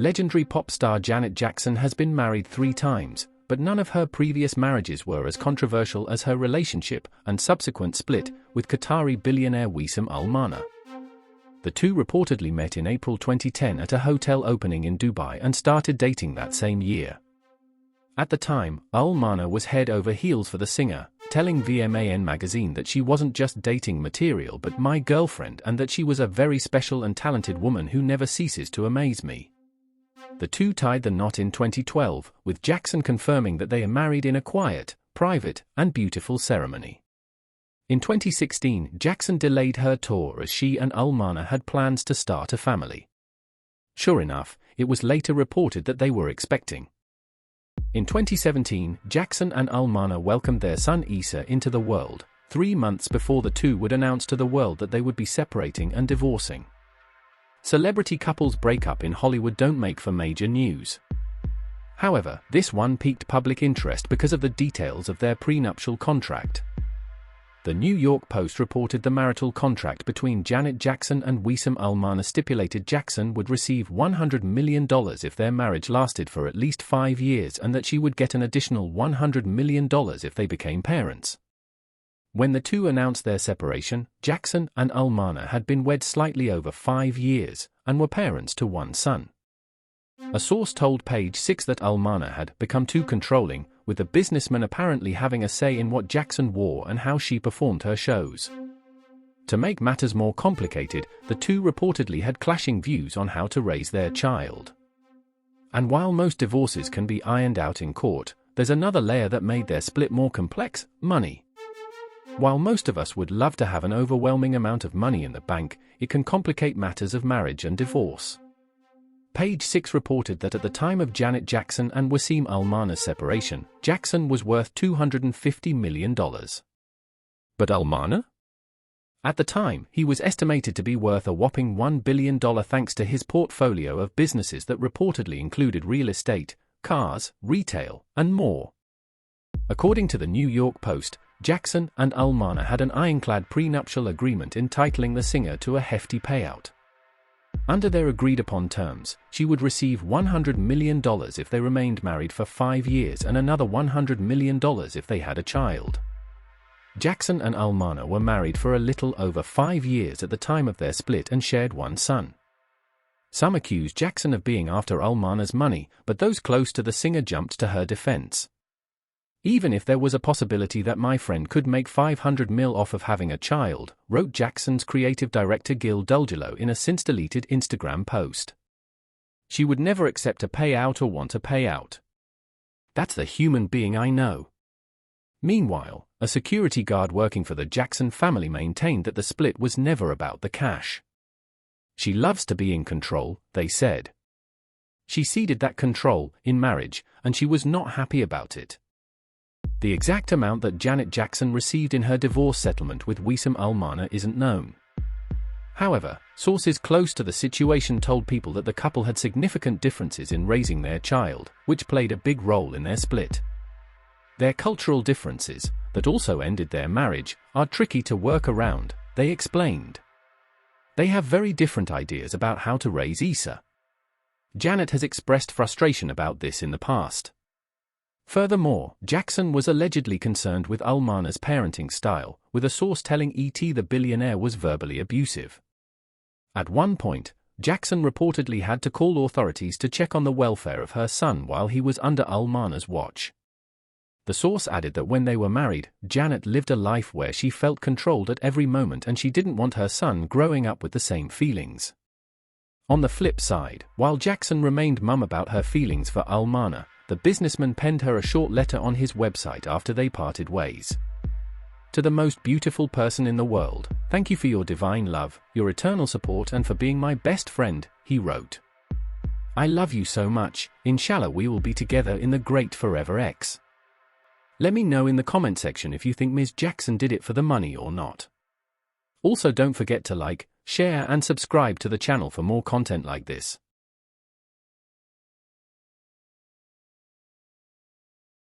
Legendary pop star Janet Jackson has been married 3 times, but none of her previous marriages were as controversial as her relationship and subsequent split with Qatari billionaire Wissam Al-Mana. The two reportedly met in April 2010 at a hotel opening in Dubai and started dating that same year. At the time, Al-Mana was head over heels for the singer, telling VMAN magazine that she wasn't just dating material but my girlfriend and that she was a very special and talented woman who never ceases to amaze me. The two tied the knot in 2012, with Jackson confirming that they are married in a quiet, private, and beautiful ceremony. In 2016, Jackson delayed her tour as she and Al-Mana had plans to start a family. Sure enough, it was later reported that they were expecting. In 2017, Jackson and Al-Mana welcomed their son Issa into the world, 3 months before the two would announce to the world that they would be separating and divorcing. Celebrity couples break up in Hollywood don't make for major news. However, this one piqued public interest because of the details of their prenuptial contract. The New York Post reported the marital contract between Janet Jackson and Wissam Al-Mana stipulated Jackson would receive $100 million if their marriage lasted for at least 5 years and that she would get an additional $100 million if they became parents. When the two announced their separation, Jackson and Al-Mana had been wed slightly over 5 years and were parents to 1 son. A source told Page 6 that Al-Mana had become too controlling, with the businessman apparently having a say in what Jackson wore and how she performed her shows. To make matters more complicated, the two reportedly had clashing views on how to raise their child. And while most divorces can be ironed out in court, there's another layer that made their split more complex: money. While most of us would love to have an overwhelming amount of money in the bank, it can complicate matters of marriage and divorce. Page 6 reported that at the time of Janet Jackson and Wissam Al-Mana's separation, Jackson was worth $250 million. But Al-Mana? At the time, he was estimated to be worth a whopping $1 billion thanks to his portfolio of businesses that reportedly included real estate, cars, retail, and more. According to the New York Post, Jackson and Al-Mana had an ironclad prenuptial agreement entitling the singer to a hefty payout. Under their agreed-upon terms, she would receive $100 million if they remained married for 5 years and another $100 million if they had a child. Jackson and Al-Mana were married for a little over 5 years at the time of their split and shared 1 son. Some accused Jackson of being after Al-Mana's money, but those close to the singer jumped to her defense. Even if there was a possibility that my friend could make $500 million off of having a child, wrote Jackson's creative director Gil Dulgilo in a since-deleted Instagram post. She would never accept a payout or want a payout. That's the human being I know. Meanwhile, a security guard working for the Jackson family maintained that the split was never about the cash. She loves to be in control, they said. She ceded that control in marriage, and she was not happy about it. The exact amount that Janet Jackson received in her divorce settlement with Wissam Al-Mana isn't known. However, sources close to the situation told People that the couple had significant differences in raising their child, which played a big role in their split. Their cultural differences, that also ended their marriage, are tricky to work around, they explained. They have very different ideas about how to raise Issa. Janet has expressed frustration about this in the past. Furthermore, Jackson was allegedly concerned with Al-Mana's parenting style, with a source telling ET the billionaire was verbally abusive. At one point, Jackson reportedly had to call authorities to check on the welfare of her son while he was under Al-Mana's watch. The source added that when they were married, Janet lived a life where she felt controlled at every moment and she didn't want her son growing up with the same feelings. On the flip side, while Jackson remained mum about her feelings for Al-Mana, the businessman penned her a short letter on his website after they parted ways. To the most beautiful person in the world, thank you for your divine love, your eternal support and for being my best friend, he wrote. I love you so much, inshallah we will be together in the great forever X. Let me know in the comment section if you think Ms. Jackson did it for the money or not. Also don't forget to like, share and subscribe to the channel for more content like this.